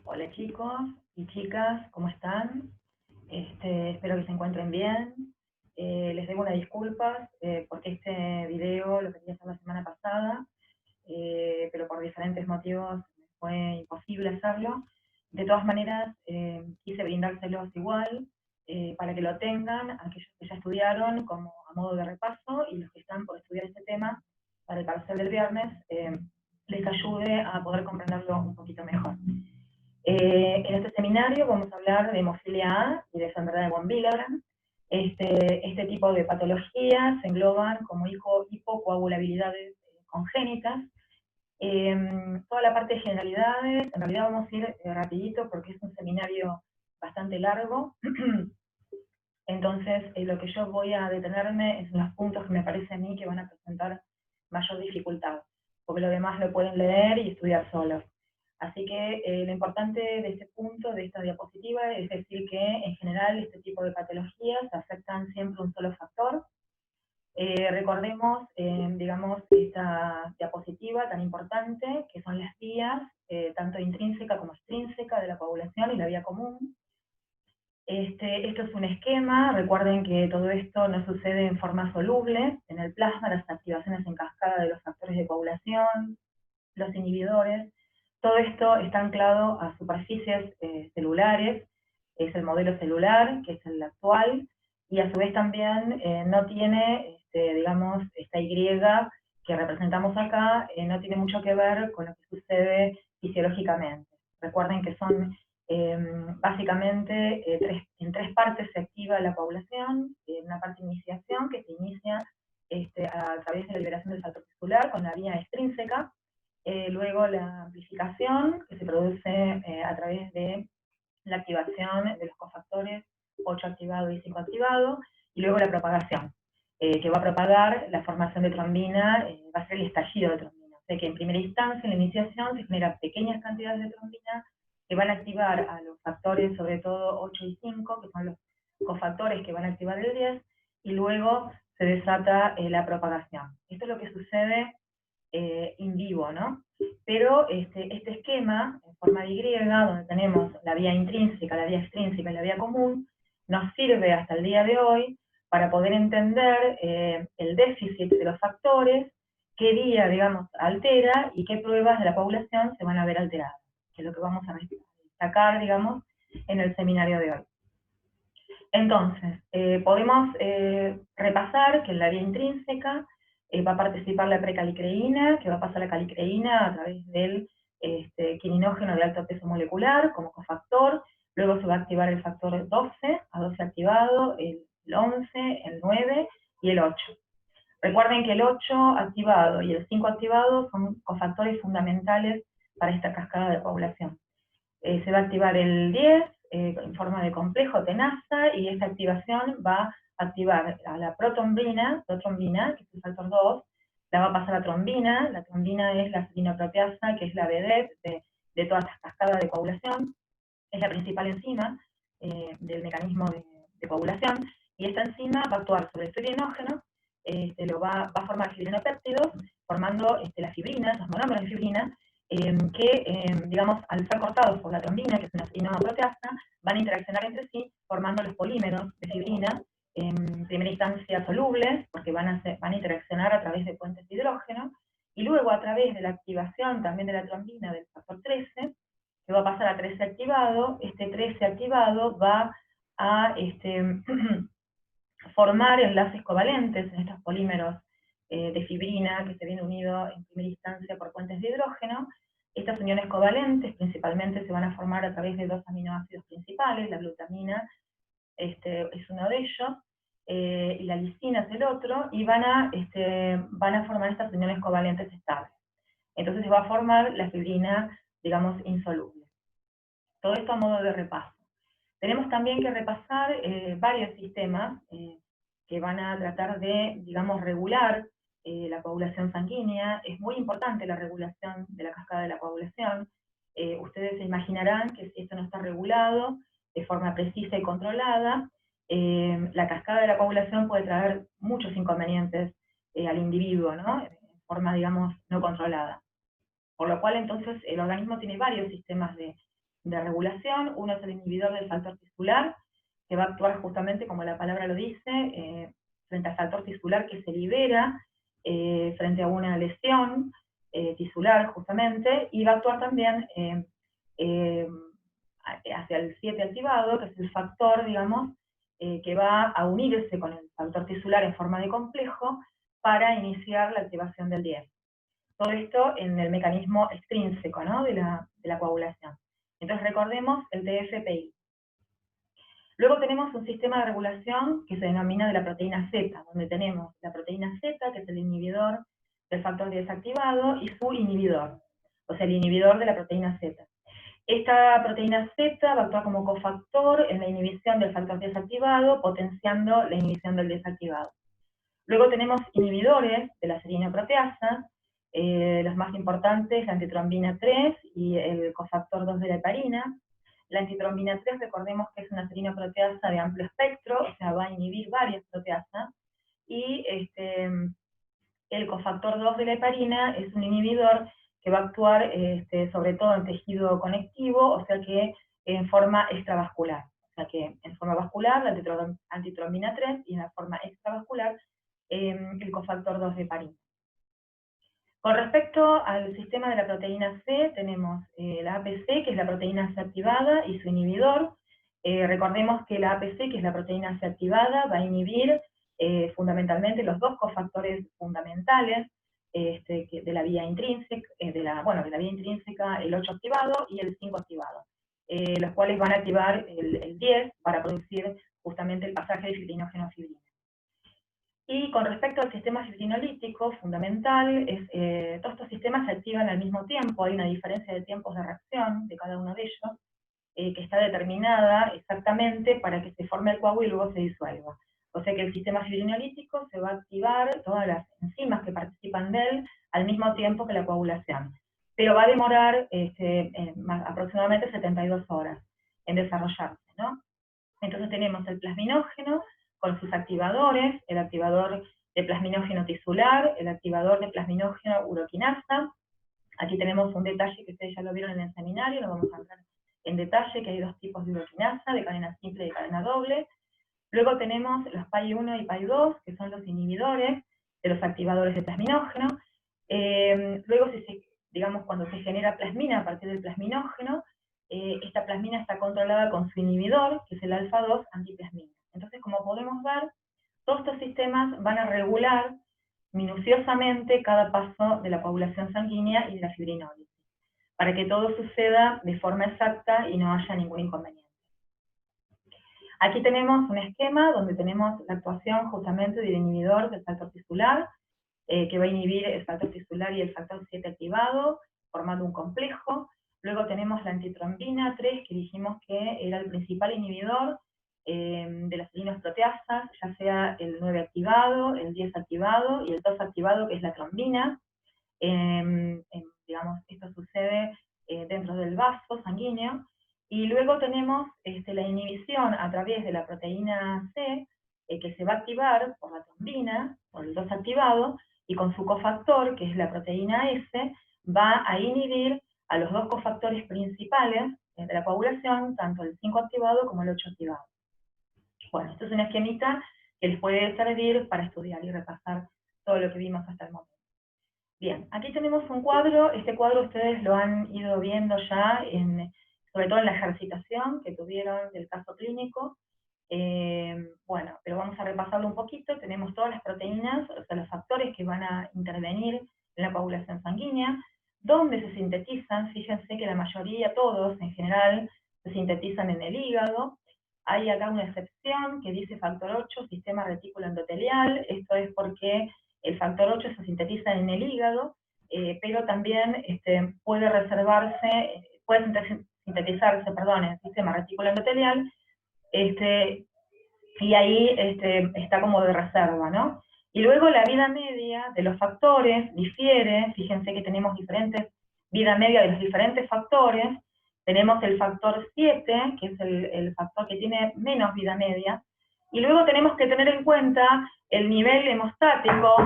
Hola chicos y chicas, ¿cómo están? Espero que se encuentren bien. Les debo una disculpas porque este video lo quería hacer la semana pasada, pero por diferentes motivos me fue imposible hacerlo. De todas maneras, quise brindárselos igual para que lo tengan, aquellos que ya estudiaron como a modo de repaso y los que están por estudiar este tema para el parcial del viernes les ayude a poder comprenderlo un poquito mejor. En este seminario vamos a hablar de hemofilia A y de enfermedad de von Willebrand. Este tipo de patologías se engloban como hipocoagulabilidades congénitas. Toda la parte de generalidades, en realidad vamos a ir rapidito porque es un seminario bastante largo. Entonces, lo que yo voy a detenerme es en los puntos que me parece a mí que van a presentar mayor dificultad, porque lo demás lo pueden leer y estudiar solos. Así que lo importante de este punto, de esta diapositiva, es decir que en general este tipo de patologías afectan siempre un solo factor. Recordemos, digamos, esta diapositiva tan importante, que son las vías, tanto intrínseca como extrínseca de la coagulación y la vía común. Esto es un esquema, recuerden que todo esto no sucede en forma soluble, en el plasma las activaciones en cascada de los factores de coagulación, los inhibidores, todo esto está anclado a superficies celulares, es el modelo celular, que es el actual, y a su vez también no tiene, digamos, esta Y que representamos acá, no tiene mucho que ver con lo que sucede fisiológicamente. Recuerden que son básicamente en tres partes se activa la coagulación, una parte de iniciación que se inicia a través de la liberación del factor tisular con la vía extrínseca, luego la amplificación que se produce a través de la activación de los cofactores 8 activado y 5 activado, y luego la propagación, que va a propagar la formación de trombina, va a ser el estallido de trombina. O sea que en primera instancia, en la iniciación, se generan pequeñas cantidades de trombina que van a activar a los factores, sobre todo 8 y 5, que son los cofactores que van a activar el 10, y luego se desata la propagación. Esto es lo que sucede in vivo, ¿no? Pero este esquema, en forma de Y, donde tenemos la vía intrínseca, la vía extrínseca y la vía común, nos sirve hasta el día de hoy para poder entender el déficit de los factores, qué vía, digamos, altera y qué pruebas de la coagulación se van a ver alteradas, que es lo que vamos a destacar, digamos, en el seminario de hoy. Entonces, podemos repasar que en la vía intrínseca va a participar la precalicreína, que va a pasar la calicreína a través del quininógeno de alto peso molecular como cofactor, luego se va a activar el factor 12, A12 activado, el 11, el 9 y el 8. Recuerden que el 8 activado y el 5 activado son cofactores fundamentales para esta cascada de coagulación. Se va a activar el 10 en forma de complejo tenaza, y esta activación va a activar a la protrombina, que es el factor 2, la va a pasar a trombina. La trombina es la serinoproteasa, que es la vedette de todas las cascadas de coagulación, es la principal enzima del mecanismo de coagulación, y esta enzima va a actuar sobre el fibrinógeno, va a formar fibrinopéptidos, formando las fibrinas, los monómeros de fibrina, que, digamos, al ser cortados por la trombina, que es una serinoproteasa, van a interaccionar entre sí, formando los polímeros de fibrina, en primera instancia solubles, porque van a interaccionar a través de puentes de hidrógeno, y luego a través de la activación también de la trombina del factor 13, que va a pasar a 13 activado, este 13 activado va a formar enlaces covalentes en estos polímeros de fibrina que se viene unido en primera instancia por puentes de hidrógeno. Estas uniones covalentes principalmente se van a formar a través de dos aminoácidos principales, la glutamina es uno de ellos, y la lisina es el otro, y van a formar estas uniones covalentes estables. Entonces se va a formar la fibrina, digamos, insoluble. Todo esto a modo de repaso. Tenemos también que repasar varios sistemas que van a tratar de, digamos, regular la coagulación sanguínea. Es muy importante la regulación de la cascada de la coagulación. Ustedes se imaginarán que si esto no está regulado de forma precisa y controlada, la cascada de la coagulación puede traer muchos inconvenientes al individuo, ¿no? En forma, digamos, no controlada. Por lo cual, entonces, el organismo tiene varios sistemas de de regulación. Uno es el inhibidor del factor tisular, que va a actuar justamente como la palabra lo dice, frente al factor tisular que se libera frente a una lesión tisular justamente, y va a actuar también hacia el 7 activado, que es el factor, digamos, que va a unirse con el factor tisular en forma de complejo para iniciar la activación del 10. Todo esto en el mecanismo extrínseco, ¿no?, de la coagulación. Entonces recordemos el TFPI. Luego tenemos un sistema de regulación que se denomina de la proteína Z, donde tenemos la proteína Z, que es el inhibidor del factor 10 activado, y su inhibidor, o sea, el inhibidor de la proteína Z. Esta proteína Z va a actuar como cofactor en la inhibición del factor 10 activado, potenciando la inhibición del desactivado. Luego tenemos inhibidores de la serinoproteasa, los más importantes, la antitrombina 3 y el cofactor 2 de la heparina. La antitrombina 3, recordemos que es una serinoproteasa de amplio espectro, o sea, va a inhibir varias proteasas, y el cofactor 2 de la heparina es un inhibidor que va a actuar sobre todo en tejido conectivo, o sea que en forma extravascular. O sea que en forma vascular, la antitrombina 3, y en la forma extravascular, el cofactor 2 de heparina. Con respecto al sistema de la proteína C, tenemos la APC, que es la proteína C activada, y su inhibidor. Recordemos que la APC, que es la proteína C activada, va a inhibir fundamentalmente los dos cofactores fundamentales de la vía intrínseca, de la vía intrínseca, el 8 activado y el 5 activado, los cuales van a activar el 10 para producir justamente el pasaje de fibrinógeno a fibrina. Y con respecto al sistema fibrinolítico, fundamental, todos estos sistemas se activan al mismo tiempo, hay una diferencia de tiempos de reacción de cada uno de ellos, que está determinada exactamente para que se forme el coágulo y luego se disuelva. O sea que el sistema fibrinolítico se va a activar, todas las enzimas que participan de él, al mismo tiempo que la coagulación. Pero va a demorar aproximadamente 72 horas en desarrollarse, ¿no? Entonces tenemos el plasminógeno con sus activadores, el activador de plasminógeno tisular, el activador de plasminógeno uroquinasa. Aquí tenemos un detalle que ustedes ya lo vieron en el seminario, lo vamos a entrar en detalle, que hay dos tipos de uroquinasa, de cadena simple y de cadena doble. Luego tenemos los PAI1 y PAI2, que son los inhibidores de los activadores de plasminógeno. Luego, cuando se genera plasmina a partir del plasminógeno, esta plasmina está controlada con su inhibidor, que es el alfa-2 antiplasmina. Entonces, como podemos ver, todos estos sistemas van a regular minuciosamente cada paso de la coagulación sanguínea y de la fibrinólisis, para que todo suceda de forma exacta y no haya ningún inconveniente. Aquí tenemos un esquema donde tenemos la actuación justamente del inhibidor del factor tisular, que va a inhibir el factor tisular y el factor 7 activado, formando un complejo. Luego tenemos la antitrombina 3, que dijimos que era el principal inhibidor de las serinoproteasas, ya sea el 9 activado, el 10 activado y el 2 activado, que es la trombina. Esto sucede dentro del vaso sanguíneo. Y luego tenemos la inhibición a través de la proteína C, que se va a activar por la trombina, por el 2 activado, y con su cofactor, que es la proteína S, va a inhibir a los dos cofactores principales de la coagulación, tanto el 5 activado como el 8 activado. Bueno, esto es una esquemita que les puede servir para estudiar y repasar todo lo que vimos hasta el momento. Bien, aquí tenemos un cuadro. Este cuadro ustedes lo han ido viendo ya, sobre todo en la ejercitación que tuvieron del caso clínico. Pero vamos a repasarlo un poquito. Tenemos todas las proteínas, o sea, los factores que van a intervenir en la coagulación sanguínea, dónde se sintetizan. Fíjense que la mayoría, todos en general, se sintetizan en el hígado. Hay acá una excepción que dice factor 8, sistema retículo endotelial. Esto es porque el factor 8 se sintetiza en el hígado, pero también puede sintetizarse en el sistema retículo endotelial, y ahí está como de reserva, ¿no? Y luego la vida media de los factores difiere. Fíjense que tenemos diferentes vida media de los diferentes factores. Tenemos el factor 7, que es el factor que tiene menos vida media, y luego tenemos que tener en cuenta el nivel hemostático,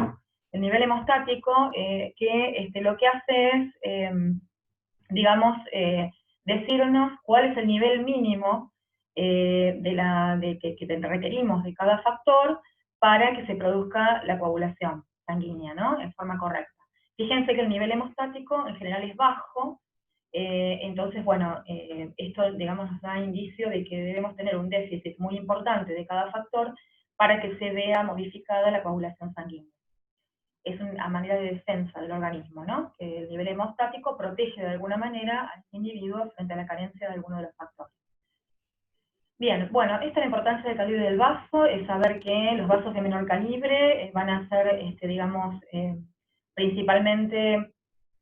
que lo que hace es, decirnos cuál es el nivel mínimo que requerimos de cada factor para que se produzca la coagulación sanguínea, ¿no? En forma correcta. Fíjense que el nivel hemostático en general es bajo, entonces, bueno, esto, digamos, nos da indicio de que debemos tener un déficit muy importante de cada factor para que se vea modificada la coagulación sanguínea. Es una manera de defensa del organismo, ¿no? Que el nivel hemostático protege de alguna manera al individuo frente a la carencia de alguno de los factores. Bien, bueno, esta es la importancia del calibre del vaso, es saber que los vasos de menor calibre van a ser, digamos, principalmente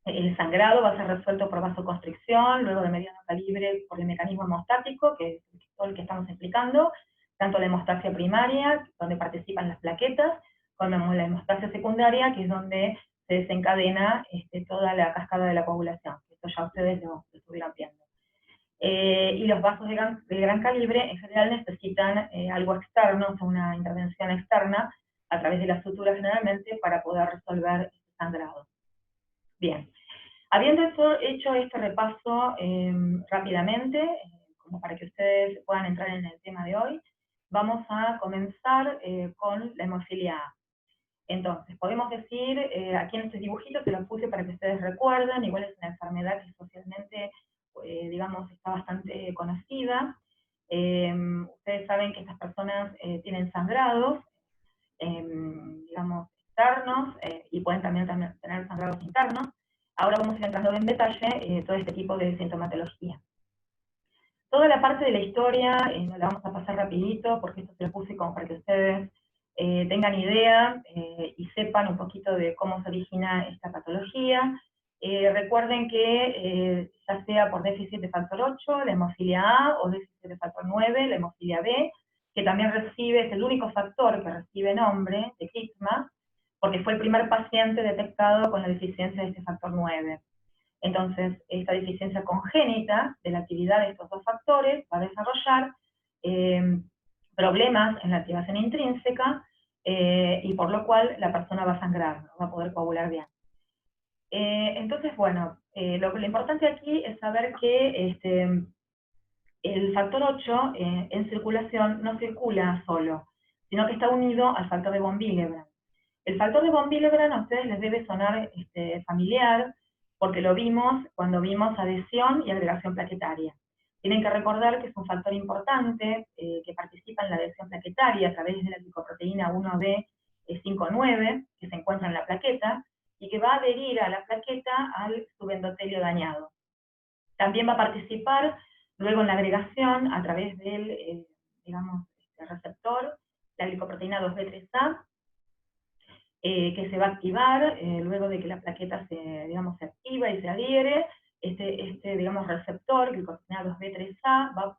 el sangrado va a ser resuelto por vasoconstricción, luego de mediano calibre por el mecanismo hemostático, que es todo el que estamos explicando, tanto la hemostasia primaria, donde participan las plaquetas, como la hemostasia secundaria, que es donde se desencadena toda la cascada de la coagulación. Esto ya ustedes lo estuvieron viendo. Y los vasos de gran calibre en general necesitan algo externo, o sea, una intervención externa a través de la sutura generalmente para poder resolver este sangrado. Bien, habiendo hecho este repaso rápidamente, como para que ustedes puedan entrar en el tema de hoy, vamos a comenzar con la hemofilia A. Entonces, podemos decir, aquí en estos dibujitos se los puse para que ustedes recuerden, igual es una enfermedad que socialmente, digamos, está bastante conocida. Ustedes saben que estas personas tienen sangrados, digamos, externos, y pueden también tener sangrados internos. Ahora vamos a ir entrando en detalle todo este tipo de sintomatología. Toda la parte de la historia no la vamos a pasar rapidito, porque esto se lo puse como para que ustedes tengan idea y sepan un poquito de cómo se origina esta patología. Recuerden que ya sea por déficit de factor 8, la hemofilia A, o déficit de factor 9, la hemofilia B, que también recibe, es el único factor que recibe nombre de Critzmas, porque fue el primer paciente detectado con la deficiencia de este factor 9. Entonces, esta deficiencia congénita de la actividad de estos dos factores va a desarrollar problemas en la activación intrínseca y por lo cual la persona va a sangrar, no va a poder coagular bien. Entonces, bueno, lo importante aquí es saber que el factor 8 en circulación no circula solo, sino que está unido al factor de von Willebrand. El factor de von Willebrand a ustedes les debe sonar familiar, porque lo vimos cuando vimos adhesión y agregación plaquetaria. Tienen que recordar que es un factor importante que participa en la adhesión plaquetaria a través de la glicoproteína 1B59, que se encuentra en la plaqueta, y que va a adherir a la plaqueta al subendotelio dañado. También va a participar luego en la agregación a través del, digamos, receptor, la glicoproteína 2B3A, que se va a activar luego de que la plaqueta digamos, se activa y se adhiere. Digamos, receptor, glicoproteína 2B3A, va a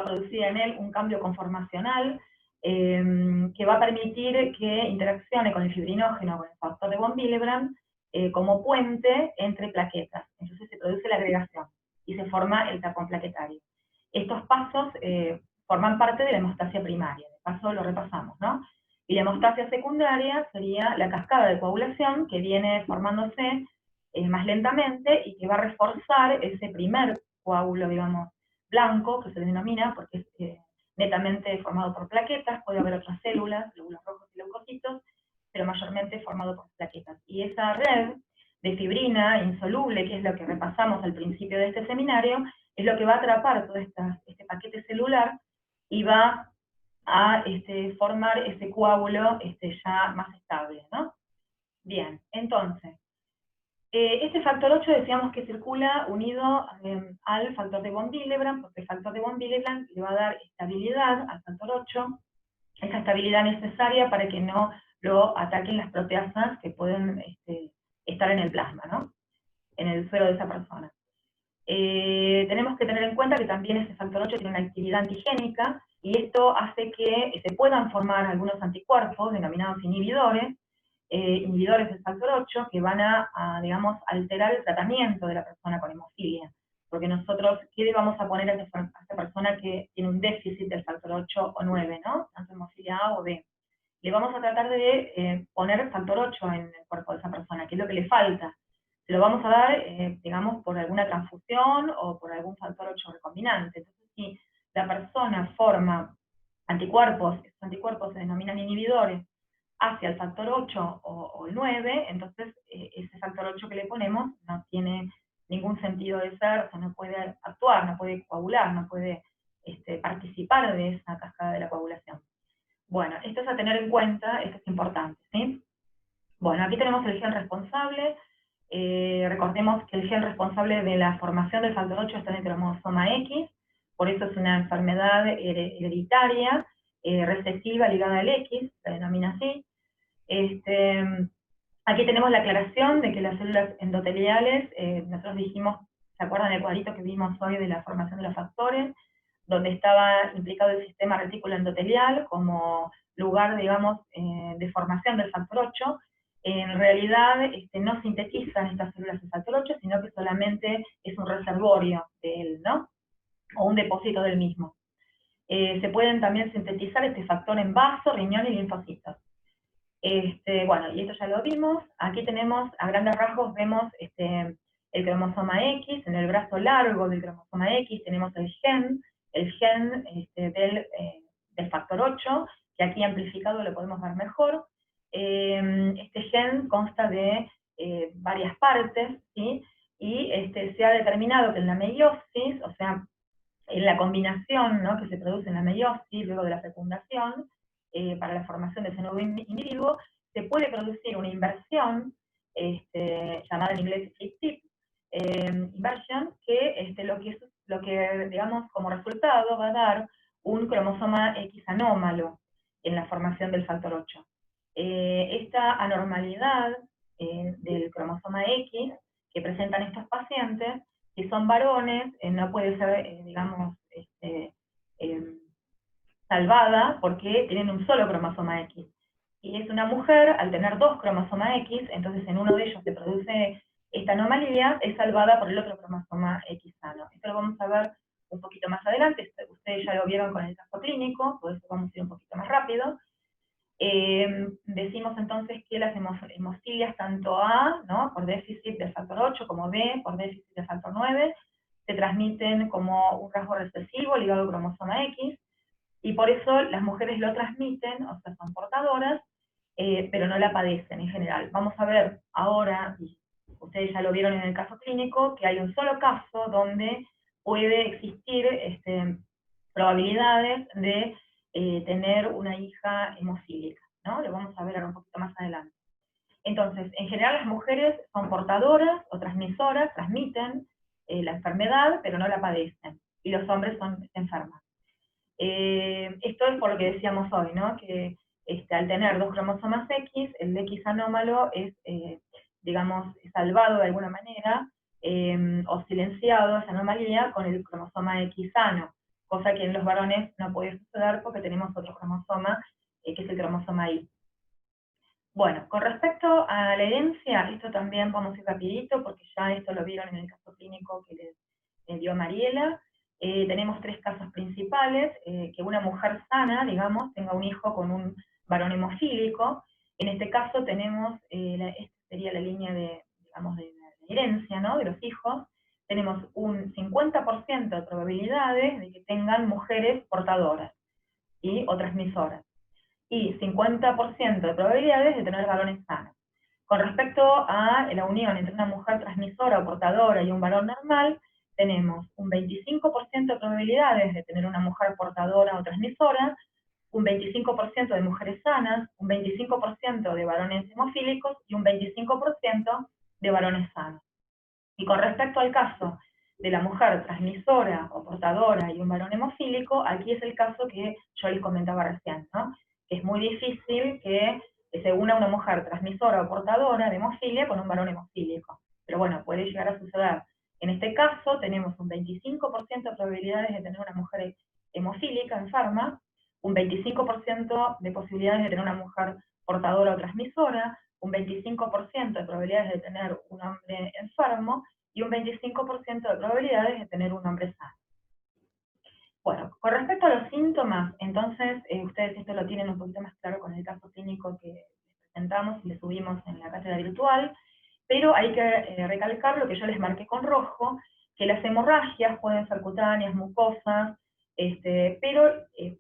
producir en él un cambio conformacional que va a permitir que interaccione con el fibrinógeno, con el factor de von Willebrand, como puente entre plaquetas. Entonces se produce la agregación y se forma el tapón plaquetario. Estos pasos forman parte de la hemostasia primaria. De paso lo repasamos, ¿no? Y la hemostasia secundaria sería la cascada de coagulación que viene formándose más lentamente y que va a reforzar ese primer coágulo, digamos, blanco, que se denomina, porque es netamente formado por plaquetas, puede haber otras células, glóbulos rojos y leucocitos, pero mayormente formado por plaquetas. Y esa red de fibrina insoluble, que es lo que repasamos al principio de este seminario, es lo que va a atrapar todo este paquete celular y va a formar ese coágulo ya más estable, ¿no? Bien, entonces, este factor 8 decíamos que circula unido al factor de von Willebrand, porque el factor de von Willebrand le va a dar estabilidad al factor 8, esa estabilidad necesaria para que no lo ataquen las proteasas que pueden estar en el plasma, ¿no? En el suero de esa persona. Tenemos que tener en cuenta que también este factor 8 tiene una actividad antigénica, y esto hace que se puedan formar algunos anticuerpos denominados inhibidores del factor 8, que van a, digamos, alterar el tratamiento de la persona con hemofilia. Porque nosotros, ¿qué le vamos a poner a esta persona que tiene un déficit del factor 8 o 9, ¿no? Tanto hemofilia A o B. Le vamos a tratar de poner factor 8 en el cuerpo de esa persona, que es lo que le falta. se lo vamos a dar, digamos, por alguna transfusión o por algún factor 8 recombinante. Entonces, si la persona forma anticuerpos, esos anticuerpos se denominan inhibidores, hacia el factor 8 o el 9, entonces ese factor 8 que le ponemos no tiene ningún sentido de ser, o sea, no puede actuar, no puede coagular, no puede participar de esa cascada de la coagulación. Bueno, esto es a tener en cuenta, esto es importante, ¿sí? Bueno, aquí tenemos el gen responsable. Recordemos que el gen responsable de la formación del factor 8 está en el cromosoma X, por eso es una enfermedad hereditaria, recesiva ligada al X, se denomina así. Aquí tenemos la aclaración de que las células endoteliales, nosotros dijimos, ¿se acuerdan del cuadrito que vimos hoy de la formación de los factores? Donde estaba implicado el sistema retículo endotelial como lugar, digamos, de formación del factor 8, en realidad no sintetizan estas células del factor 8, sino que solamente es un reservorio de él, ¿no? O un depósito del mismo. Se pueden también sintetizar este factor en vaso, riñón y linfocitos. Bueno, y esto ya lo vimos. Aquí tenemos, a grandes rasgos, vemos el cromosoma X. En el brazo largo del cromosoma X tenemos el gen del factor 8, que aquí amplificado lo podemos ver mejor. Este gen consta de varias partes, ¿sí? Y se ha determinado que en la meiosis, o sea, en la combinación, ¿no?, que se produce en la meiosis, luego de la fecundación, para la formación de ese nuevo individuo, se puede producir una inversión, llamada en inglés flip-tip inversion, que lo que, digamos, como resultado va a dar un cromosoma X anómalo en la formación del factor 8. Esta anormalidad del cromosoma X que presentan estos pacientes, si son varones, no puede ser, digamos, salvada porque tienen un solo cromosoma X. Si es una mujer, al tener dos cromosomas X, entonces en uno de ellos se produce esta anomalía, es salvada por el otro cromosoma X sano. Esto lo vamos a ver un poquito más adelante, ustedes ya lo vieron con el caso clínico, por eso vamos a ir un poquito más rápido. Decimos entonces que las hemofilias tanto A, ¿no?, por déficit del factor 8, como B, por déficit del factor 9, se transmiten como un rasgo recesivo ligado al cromosoma X, y por eso las mujeres lo transmiten, o sea, son portadoras, pero no la padecen en general. Vamos a ver ahora, y ustedes ya lo vieron en el caso clínico, que hay un solo caso donde puede existir probabilidades de tener una hija hemofílica, ¿no? Lo vamos a ver ahora un poquito más adelante. Entonces, en general las mujeres son portadoras o transmisoras, transmiten la enfermedad, pero no la padecen, y los hombres son enfermos. Esto es por lo que decíamos hoy, ¿no?, que al tener dos cromosomas X, el X anómalo es, digamos, salvado de alguna manera, o silenciado esa anomalía con el cromosoma X sano, cosa que en los varones no puede suceder porque tenemos otro cromosoma, que es el cromosoma Y. Bueno, con respecto a la herencia, esto también vamos a ir rapidito, porque ya esto lo vieron en el caso clínico que les dio Mariela. Tenemos tres casos principales, que una mujer sana, digamos, tenga un hijo con un varón hemofílico. En este caso tenemos, esta sería la línea de, digamos, de la herencia, ¿no?, de los hijos. Tenemos un 50% de probabilidades de que tengan mujeres portadoras, ¿sí?, o transmisoras, y 50% de probabilidades de tener varones sanos. Con respecto a la unión entre una mujer transmisora o portadora y un varón normal, tenemos un 25% de probabilidades de tener una mujer portadora o transmisora, un 25% de mujeres sanas, un 25% de varones hemofílicos y un 25% de varones sanos. Y con respecto al caso de la mujer transmisora o portadora y un varón hemofílico, aquí es el caso que yo les comentaba recién, ¿no?, que es muy difícil que se una una mujer transmisora o portadora de hemofilia con un varón hemofílico. Pero bueno, puede llegar a suceder. En este caso tenemos un 25% de probabilidades de tener una mujer hemofílica enferma, un 25% de posibilidades de tener una mujer portadora o transmisora, un 25% de probabilidades de tener un hombre enfermo y un 25% de probabilidades de tener un hombre sano. Bueno, con respecto a los síntomas, entonces, ustedes esto lo tienen un poquito más claro con el caso clínico que les presentamos y le subimos en la cátedra virtual. Pero hay que recalcar lo que yo les marqué con rojo, que las hemorragias pueden ser cutáneas, mucosas, pero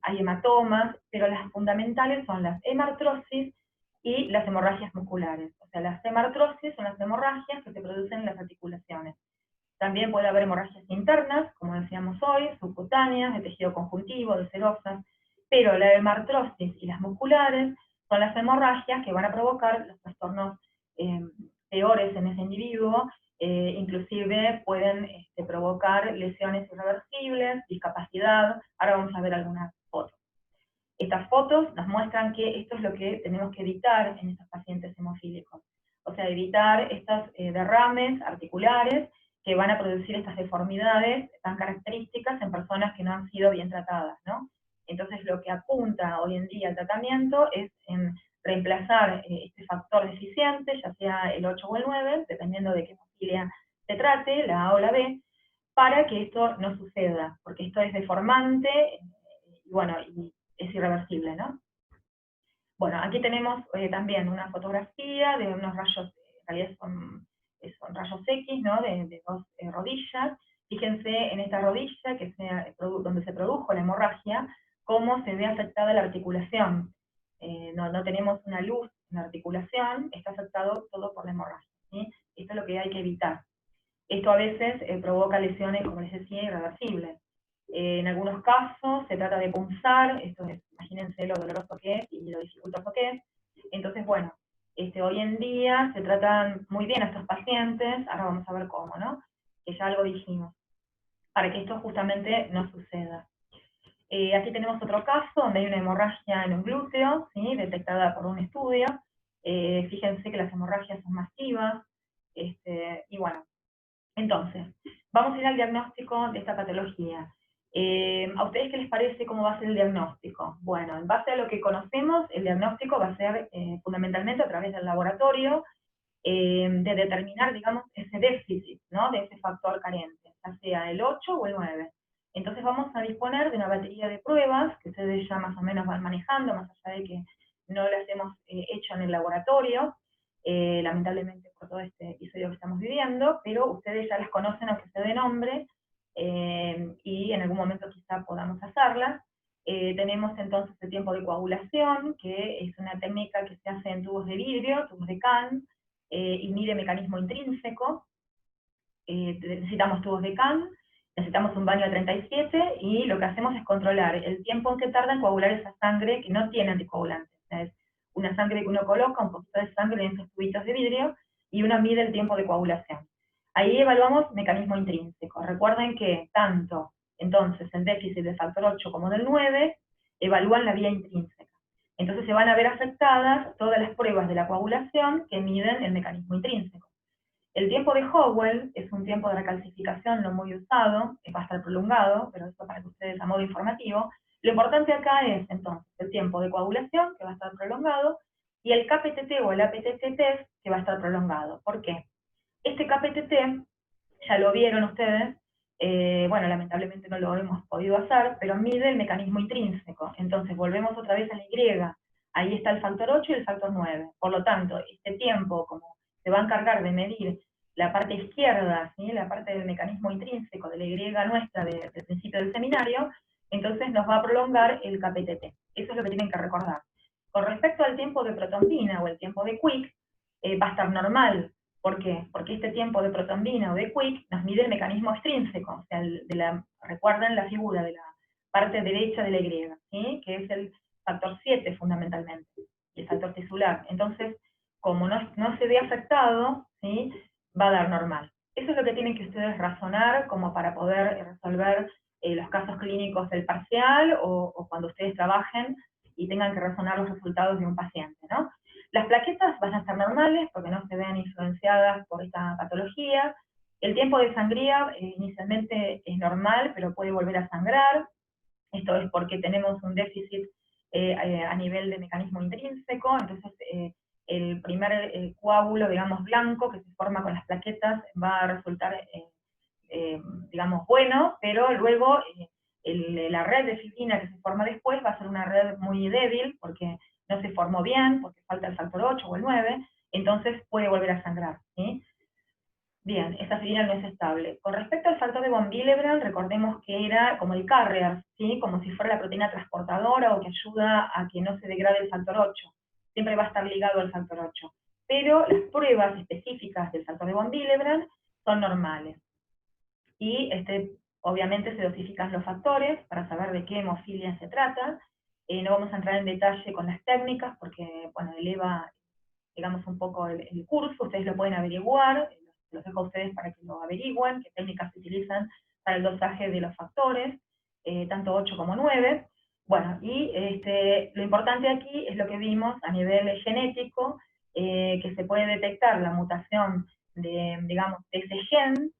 hay hematomas, pero las fundamentales son las hemartrosis y las hemorragias musculares. O sea, las hemartrosis son las hemorragias que se producen en las articulaciones. También puede haber hemorragias internas, como decíamos hoy, subcutáneas, de tejido conjuntivo, de serosas, pero la hemartrosis y las musculares son las hemorragias que van a provocar los trastornos peores en ese individuo, inclusive pueden provocar lesiones irreversibles, discapacidad. Ahora vamos a ver algunas fotos. Estas fotos nos muestran que esto es lo que tenemos que evitar en estos pacientes hemofílicos. O sea, evitar estos derrames articulares que van a producir estas deformidades tan características en personas que no han sido bien tratadas, ¿no? Entonces, lo que apunta hoy en día el tratamiento es en reemplazar este factor deficiente, ya sea el 8 o el 9, dependiendo de qué hemofilia se trate, la A o la B, para que esto no suceda, porque esto es deformante, y bueno, y es irreversible, ¿no? Bueno, aquí tenemos también una fotografía de unos rayos, en realidad son rayos X, ¿no? De dos rodillas. Fíjense en esta rodilla, donde se produjo la hemorragia, cómo se ve afectada la articulación. No tenemos una luz en la articulación, está afectado todo por la hemorragia, ¿sí? Esto es lo que hay que evitar. Esto a veces provoca lesiones, como les decía, irreversibles. En algunos casos se trata de punzar, esto es, imagínense lo doloroso que es y lo dificultoso que es. Entonces, bueno, hoy en día se tratan muy bien a estos pacientes, ahora vamos a ver cómo, ¿no? Que ya algo dijimos, para que esto justamente no suceda. Aquí tenemos otro caso donde hay una hemorragia en un glúteo, ¿sí? Detectada por un estudio. Fíjense que las hemorragias son masivas, y bueno, entonces, vamos a ir al diagnóstico de esta patología. ¿A ustedes qué les parece cómo va a ser el diagnóstico? Bueno, en base a lo que conocemos, el diagnóstico va a ser fundamentalmente a través del laboratorio, de determinar, digamos, ese déficit, ¿no? De ese factor carente, ya sea el 8 o el 9. Entonces vamos a disponer de una batería de pruebas que ustedes ya más o menos van manejando, más allá de que no las hemos hecho en el laboratorio, lamentablemente por todo este episodio que estamos viviendo, pero ustedes ya las conocen aunque sea de nombre, y en algún momento quizá podamos hacerlas. Tenemos entonces el tiempo de coagulación, que es una técnica que se hace en tubos de vidrio, tubos de Kahn, y mide mecanismo intrínseco. Necesitamos tubos de Kahn, necesitamos un baño de 37, y lo que hacemos es controlar el tiempo en que tarda en coagular esa sangre que no tiene anticoagulante. O sea, es una sangre que uno coloca, un poquito de sangre en esos tubitos de vidrio, y uno mide el tiempo de coagulación. Ahí evaluamos mecanismo intrínseco. Recuerden que tanto, entonces, el déficit del factor 8 como del 9 evalúan la vía intrínseca. Entonces se van a ver afectadas todas las pruebas de la coagulación que miden el mecanismo intrínseco. El tiempo de Howell es un tiempo de recalcificación no muy usado, va a estar prolongado, pero esto para que ustedes a modo informativo. Lo importante acá es, entonces, el tiempo de coagulación, que va a estar prolongado, y el KPTT o el APTT test, que va a estar prolongado. ¿Por qué? Este KPTT, ya lo vieron ustedes, bueno, lamentablemente no lo hemos podido hacer, pero mide el mecanismo intrínseco. Entonces, volvemos otra vez a la Y. Ahí está el factor 8 y el factor 9. Por lo tanto, este tiempo, como se va a encargar de medir la parte izquierda, ¿sí? La parte del mecanismo intrínseco de la Y nuestra del principio del seminario, entonces nos va a prolongar el KPTT. Eso es lo que tienen que recordar. Con respecto al tiempo de protombina o el tiempo de Quick, va a estar normal. ¿Por qué? Porque este tiempo de protombina o de Quick nos mide el mecanismo extrínseco, o sea, recuerden la figura de la parte derecha de la Y, ¿sí? Que es el factor 7 fundamentalmente, y el factor tisular. Entonces, como no se ve afectado, ¿sí? Va a dar normal. Eso es lo que tienen que ustedes razonar como para poder resolver los casos clínicos del parcial, o cuando ustedes trabajen y tengan que razonar los resultados de un paciente, ¿no? Las plaquetas van a estar normales porque no se ven influenciadas por esta patología. El tiempo de sangría inicialmente es normal, pero puede volver a sangrar. Esto es porque tenemos un déficit a nivel de mecanismo intrínseco. Entonces el primer coágulo, digamos, blanco que se forma con las plaquetas va a resultar, digamos, bueno, pero luego la red de fibrina que se forma después va a ser una red muy débil porque no se formó bien, porque falta el factor 8 o el 9, entonces puede volver a sangrar, ¿sí? Bien, esta fibra no es estable. Con respecto al factor de von Willebrand, recordemos que era como el carrier, ¿sí? Como si fuera la proteína transportadora o que ayuda a que no se degrade el factor 8. Siempre va a estar ligado al factor 8. Pero las pruebas específicas del factor de von Willebrand son normales. Y obviamente se dosifican los factores para saber de qué hemofilia se trata. No vamos a entrar en detalle con las técnicas porque, bueno, eleva, digamos, un poco el curso, ustedes lo pueden averiguar, los dejo a ustedes para que lo averigüen, qué técnicas se utilizan para el dosaje de los factores, tanto 8 como 9. Bueno, y lo importante aquí es lo que vimos a nivel genético, que se puede detectar la mutación de, digamos, de ese gen.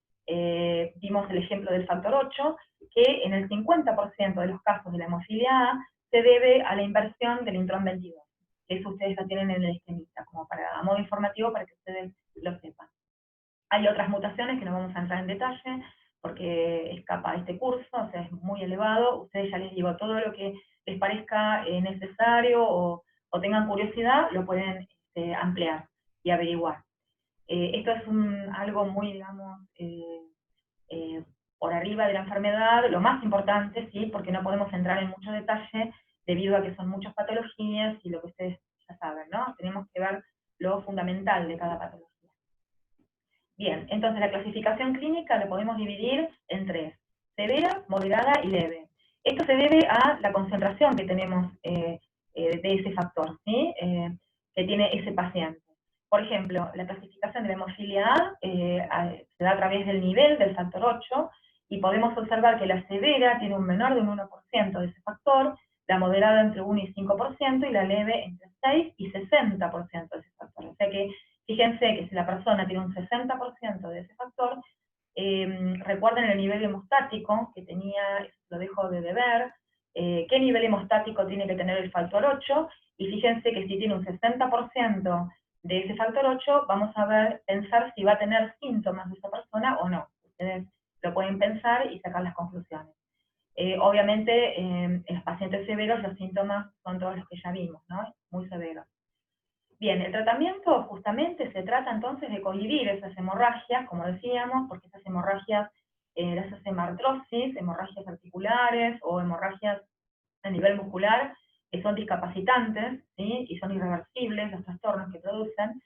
Vimos el ejemplo del factor 8, que en el 50% de los casos de la hemofilia A se debe a la inversión del intrón 22. Eso ustedes lo tienen en el esquemita, como a modo informativo para que ustedes lo sepan. Hay otras mutaciones que no vamos a entrar en detalle, porque escapa este curso, o sea, es muy elevado. Ustedes, ya les digo, todo lo que les parezca necesario o tengan curiosidad, lo pueden ampliar y averiguar. Esto es algo muy, digamos, por arriba de la enfermedad, lo más importante, ¿sí? Porque no podemos entrar en mucho detalle debido a que son muchas patologías y lo que ustedes ya saben, ¿no? Tenemos que ver lo fundamental de cada patología. Bien, entonces la clasificación clínica la podemos dividir en 3, severa, moderada y leve. Esto se debe a la concentración que tenemos de ese factor, ¿sí? Que tiene ese paciente. Por ejemplo, la clasificación de la hemofilia A se da a través del nivel del factor 8, y podemos observar que la severa tiene un menor de un 1% de ese factor, la moderada entre 1 y 5%, y la leve entre 6 y 60% de ese factor. O sea que, fíjense que si la persona tiene un 60% de ese factor, recuerden el nivel hemostático que tenía, lo dejo de deber, qué nivel hemostático tiene que tener el factor 8, y fíjense que si tiene un 60% de ese factor 8, vamos a pensar si va a tener síntomas de esa persona o no. Ustedes lo pueden pensar y sacar las conclusiones. Obviamente, en los pacientes severos los síntomas son todos los que ya vimos, ¿no? Muy severos. Bien, el tratamiento justamente se trata entonces de cohibir esas hemorragias, como decíamos, porque esas hemorragias, esas hemartrosis, hemorragias articulares o hemorragias a nivel muscular, que son discapacitantes, ¿sí? Y son irreversibles los trastornos que producen.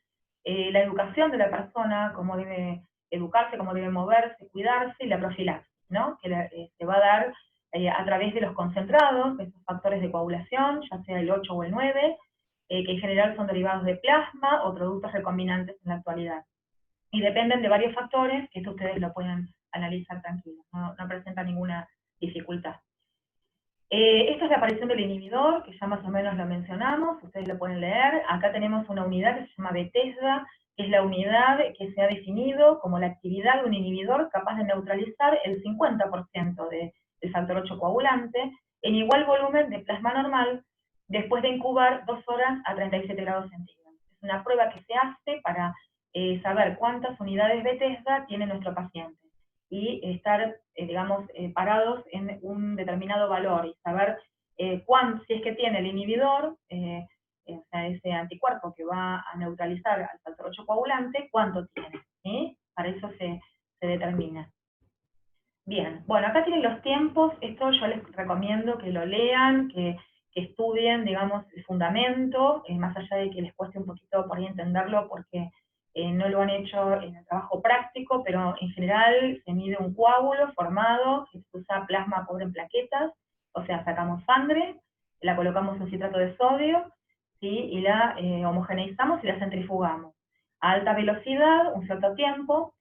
La educación de la persona, cómo debe educarse, cómo debe moverse, cuidarse, y la profilaxis, ¿no? Que se va a dar a través de los concentrados, de esos factores de coagulación, ya sea el 8 o el 9, que en general son derivados de plasma o productos recombinantes en la actualidad. Y dependen de varios factores, que esto ustedes lo pueden analizar tranquilos, no presenta ninguna dificultad. Esta es la aparición del inhibidor, que ya más o menos lo mencionamos, ustedes lo pueden leer. Acá tenemos una unidad que se llama Bethesda, que es la unidad que se ha definido como la actividad de un inhibidor capaz de neutralizar el 50% del factor 8 coagulante en igual volumen de plasma normal después de incubar 2 horas a 37 grados centígrados. Es una prueba que se hace para saber cuántas unidades Bethesda tiene nuestro paciente y estar, digamos, parados en un determinado valor y saber si es que tiene el inhibidor, o sea, ese anticuerpo que va a neutralizar al factor 8 coagulante, cuánto tiene, ¿sí? Para eso se determina. Bien, bueno, acá tienen los tiempos. Esto yo les recomiendo que lo lean, que estudien, digamos, el fundamento, más allá de que les cueste un poquito por ahí entenderlo, porque no lo han hecho en el trabajo práctico, pero en general se mide un coágulo formado, que se usa plasma pobre en plaquetas, o sea, sacamos sangre, la colocamos en citrato de sodio, ¿sí? Y la homogeneizamos y la centrifugamos a alta velocidad, un cierto tiempo,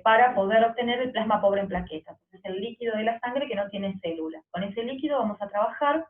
para poder obtener el plasma pobre en plaquetas. Es el líquido de la sangre que no tiene células. Con ese líquido vamos a trabajar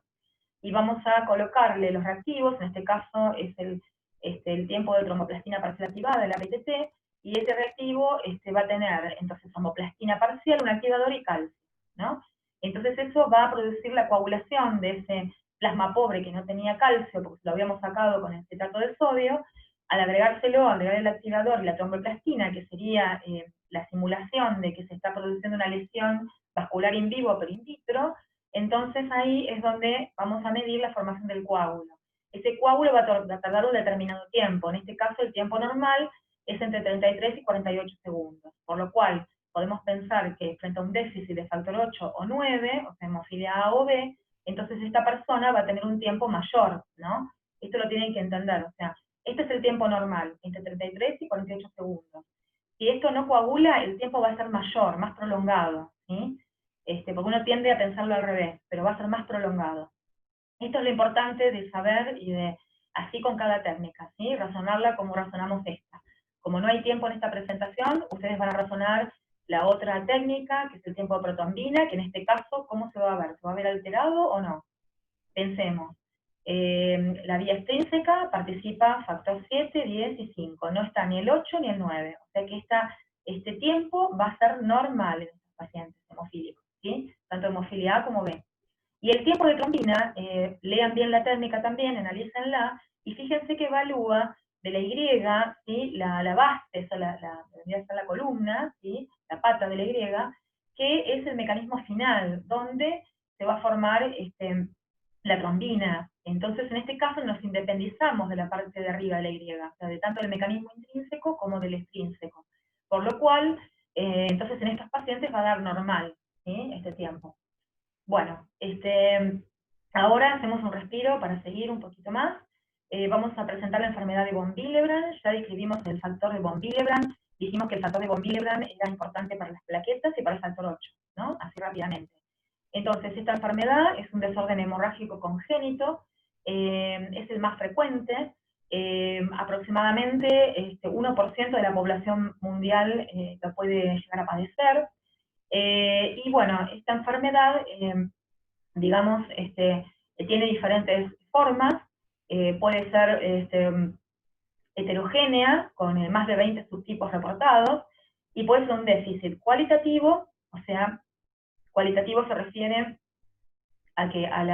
y vamos a colocarle los reactivos, en este caso es el tiempo de tromboplastina parcial activada, el APTT, y ese reactivo va a tener entonces tromboplastina parcial, un activador y calcio, ¿no? Entonces eso va a producir la coagulación de ese plasma pobre que no tenía calcio, porque lo habíamos sacado con el citrato de sodio. Al agregar el activador y la tromboplastina, que sería la simulación de que se está produciendo una lesión vascular in vivo pero in vitro, entonces ahí es donde vamos a medir la formación del coágulo. ese coágulo va a tardar un determinado tiempo. En este caso, el tiempo normal es entre 33 y 48 segundos, por lo cual podemos pensar que frente a un déficit de factor 8 o 9, o sea, hemofilia A o B, entonces esta persona va a tener un tiempo mayor, ¿no? Esto lo tienen que entender, o sea, este es el tiempo normal, entre 33 y 48 segundos. Si esto no coagula, el tiempo va a ser mayor, más prolongado, ¿sí? Porque uno tiende a pensarlo al revés, pero va a ser más prolongado. Esto es lo importante de saber y de, así con cada técnica, ¿sí? Razonarla como razonamos esta. Como no hay tiempo en esta presentación, ustedes van a razonar la otra técnica, que es el tiempo de protombina, que en este caso, ¿cómo se va a ver? ¿Se va a ver alterado o no? Pensemos. La vía extrínseca participa factor 7, 10 y 5. No está ni el 8 ni el 9. O sea que este tiempo va a ser normal en estos pacientes hemofílicos, ¿sí? Tanto hemofilia A como B. Y el tiempo de trombina, lean bien la técnica también, analícenla, y fíjense que evalúa de la Y, ¿sí? la base, eso debería ser la columna, ¿sí? La pata de la Y, que es el mecanismo final, donde se va a formar la trombina. Entonces, en este caso, nos independizamos de la parte de arriba de la Y, o sea, de tanto del mecanismo intrínseco como del extrínseco. Por lo cual, entonces en estos pacientes va a dar normal, ¿sí? Este tiempo. Bueno, ahora hacemos un respiro para seguir un poquito más. Vamos a presentar la enfermedad de von Willebrand. Ya describimos el factor de von Willebrand. Dijimos que el factor de von Willebrand era importante para las plaquetas y para el factor 8, ¿no? Así rápidamente. Entonces, esta enfermedad es un desorden hemorrágico congénito, es el más frecuente, aproximadamente 1% de la población mundial lo puede llegar a padecer, y bueno, esta enfermedad, digamos, tiene diferentes formas, puede ser heterogénea, con más de 20 subtipos reportados, y puede ser un déficit cualitativo, o sea, cualitativo se refiere a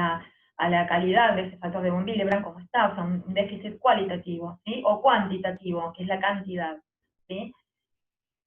la calidad de ese factor de von Willebrand, como está, o sea, un déficit cualitativo, ¿sí? O cuantitativo, que es la cantidad, ¿sí?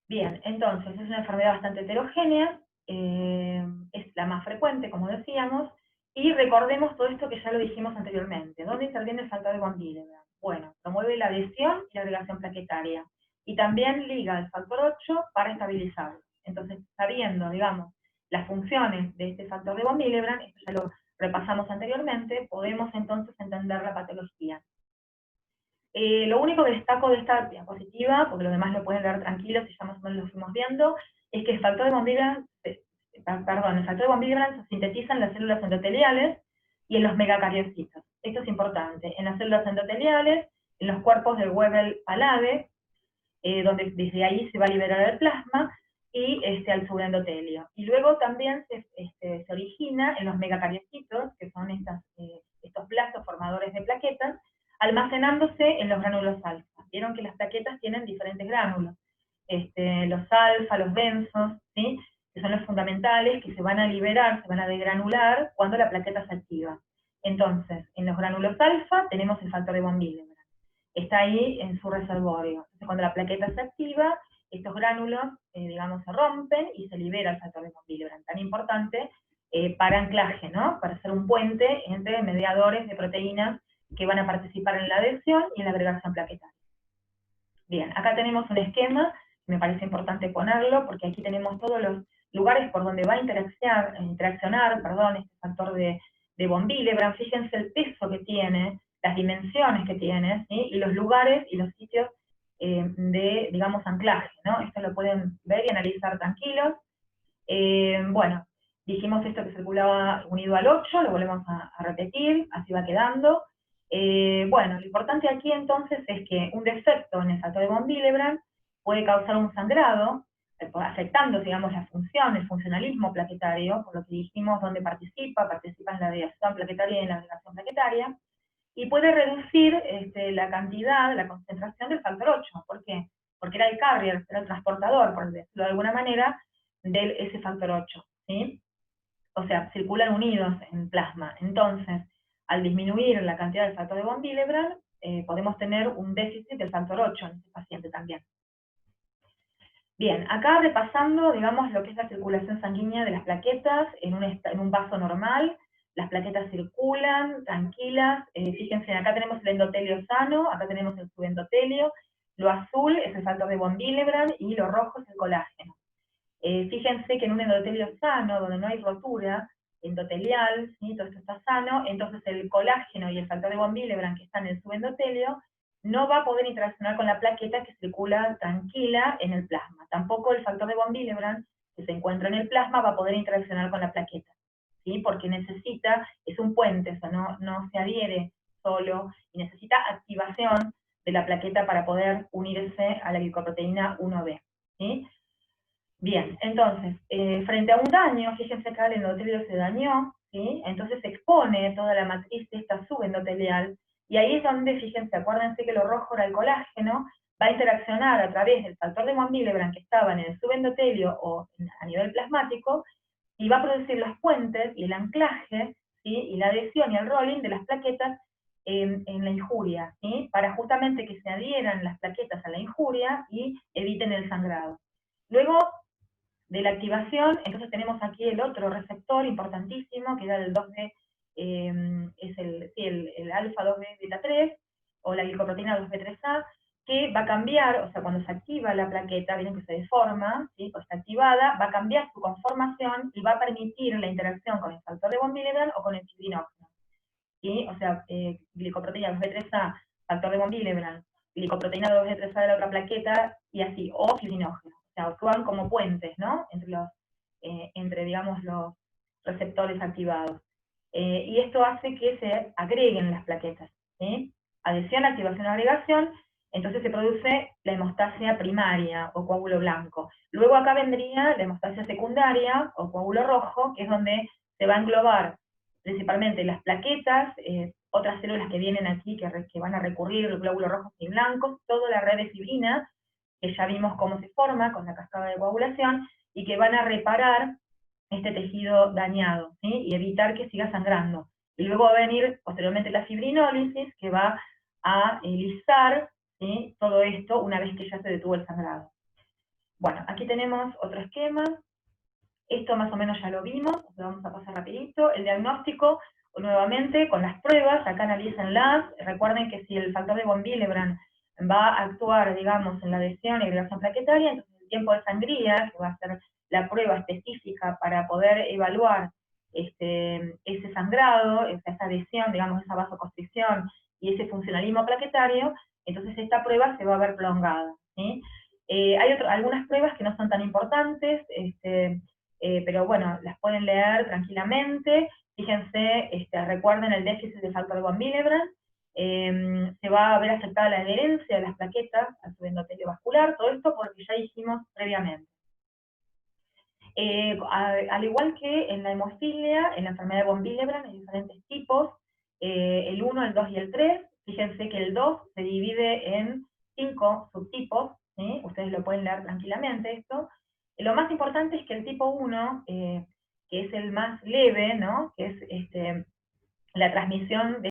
Bien, entonces es una enfermedad bastante heterogénea, es la más frecuente, como decíamos, y recordemos todo esto que ya lo dijimos anteriormente. ¿Dónde interviene el factor de von Willebrand? Bueno, promueve la adhesión y la agregación plaquetaria, y también liga el factor 8 para estabilizarlo. Entonces, sabiendo, digamos, las funciones de este factor de von Willebrand, esto ya lo repasamos anteriormente, podemos entonces entender la patología. Lo único que destaco de esta diapositiva, porque lo demás lo pueden leer tranquilos y ya más o menos lo fuimos viendo, es que el factor de von Willebrand, el factor de von Willebrand se sintetiza en las células endoteliales y en los megacariocitos. Esto es importante. En las células endoteliales, en los cuerpos del Weber-Palade, donde desde ahí se va a liberar el plasma, y al subendotelio. Y luego también se origina en los megacariocitos, que son estos blastos formadores de plaquetas, almacenándose en los gránulos alfa. Vieron que las plaquetas tienen diferentes gránulos, los alfa, los bensos, ¿sí? Que son los fundamentales, que se van a liberar, se van a degranular cuando la plaqueta se activa. Entonces, en los gránulos alfa tenemos el factor de von Willebrand. Está ahí en su reservorio. Entonces, cuando la plaqueta se activa, estos gránulos, digamos, se rompen y se libera el factor de von Willebrand, tan importante para anclaje, ¿no? Para hacer un puente entre mediadores de proteínas que van a participar en la adhesión y en la agregación plaquetaria. Bien, acá tenemos un esquema, me parece importante ponerlo, porque aquí tenemos todos los lugares por donde va a interaccionar este factor de von Willebrand. Fíjense el peso que tiene, las dimensiones que tiene, ¿sí? Y los lugares y los sitios de, digamos, anclaje, ¿no? Esto lo pueden ver y analizar tranquilos. Bueno, dijimos esto que circulaba unido al 8, lo volvemos a repetir, así va quedando. Bueno, lo importante aquí entonces es que un defecto en el factor de von Willebrand puede causar un sangrado, afectando, digamos, la función, el funcionalismo plaquetario, por lo que dijimos dónde participa en la adhesión plaquetaria y en la agregación plaquetaria, y puede reducir la cantidad, la concentración del factor 8. ¿Por qué? Porque era el carrier, era el transportador, por decirlo de alguna manera, de ese factor 8, ¿sí? O sea, circulan unidos en plasma. Entonces, al disminuir la cantidad del factor de von Willebrand, podemos tener un déficit del factor 8 en este paciente también. Bien, acá repasando, digamos, lo que es la circulación sanguínea de las plaquetas en un vaso normal. las plaquetas circulan tranquilas, fíjense, acá tenemos el endotelio sano, acá tenemos el subendotelio, lo azul es el factor de von Willebrand y lo rojo es el colágeno. Fíjense que en un endotelio sano, donde no hay rotura endotelial, ¿sí? Todo esto está sano, entonces el colágeno y el factor de von Willebrand que están en el subendotelio no va a poder interaccionar con la plaqueta que circula tranquila en el plasma. Tampoco el factor de von Willebrand que se encuentra en el plasma va a poder interaccionar con la plaqueta, ¿sí? Porque necesita, es un puente, o sea, no se adhiere solo, y necesita activación de la plaqueta para poder unirse a la glicoproteína 1B, ¿sí? Bien, entonces, frente a un daño, fíjense acá el endotelio se dañó, ¿sí? Entonces se expone toda la matriz esta subendotelial, y ahí es donde, fíjense, acuérdense que lo rojo era el colágeno, va a interaccionar a través del factor de von Willebrand que estaba en el subendotelio o a nivel plasmático, y va a producir los puentes y el anclaje, ¿sí? Y la adhesión y el rolling de las plaquetas en la injuria, ¿sí? Para justamente que se adhieran las plaquetas a la injuria y eviten el sangrado. Luego de la activación, entonces tenemos aquí el otro receptor importantísimo, que era el 2B, es el alfa 2B beta 3, o la glicoproteína 2B3A, que va a cambiar, o sea, cuando se activa la plaqueta, vienen que se deforma, ¿sí? O está activada, va a cambiar su conformación y va a permitir la interacción con el factor de von Willebrand o con el fibrinógeno, ¿sí? O sea, glicoproteína 2B3A, factor de von Willebrand, glicoproteína 2B3A de la otra plaqueta, y así, o fibrinógeno. O sea, actúan como puentes, ¿no? Entre digamos, los receptores activados. Y esto hace que se agreguen las plaquetas, ¿sí? Adhesión, activación, agregación, entonces se produce la hemostasia primaria, o coágulo blanco. Luego acá vendría la hemostasia secundaria, o coágulo rojo, que es donde se va a englobar principalmente las plaquetas, otras células que vienen aquí, que van a recurrir, los glóbulos rojos y blancos, toda la red de fibrina, que ya vimos cómo se forma con la cascada de coagulación, y que van a reparar este tejido dañado, ¿sí? Y evitar que siga sangrando. Y luego va a venir posteriormente la fibrinólisis, que va a lisar, ¿sí? Todo esto una vez que ya se detuvo el sangrado. Bueno, aquí tenemos otro esquema. Esto más o menos ya lo vimos, lo vamos a pasar rapidito. El diagnóstico, nuevamente, con las pruebas, acá analícenlas. Recuerden que si el factor de von Willebrand va a actuar, digamos, en la adhesión y agregación plaquetaria, entonces el tiempo de sangría, que va a ser la prueba específica para poder evaluar ese sangrado, esa adhesión, digamos, esa vasoconstricción y ese funcionalismo plaquetario, entonces esta prueba se va a ver prolongada, ¿sí? Hay algunas pruebas que no son tan importantes, pero bueno, las pueden leer tranquilamente. Fíjense, recuerden el déficit de factor de von Willebrand, se va a ver afectada la adherencia de las plaquetas al subendotelio vascular, todo esto porque ya dijimos previamente. Al igual que en la hemofilia, en la enfermedad de von Willebrand hay diferentes tipos, el 1, el 2 y el 3. Fíjense que el 2 se divide en 5 subtipos, ¿sí? Ustedes lo pueden leer tranquilamente esto. Lo más importante es que el tipo 1, que es el más leve, ¿no? Que es la transmisión de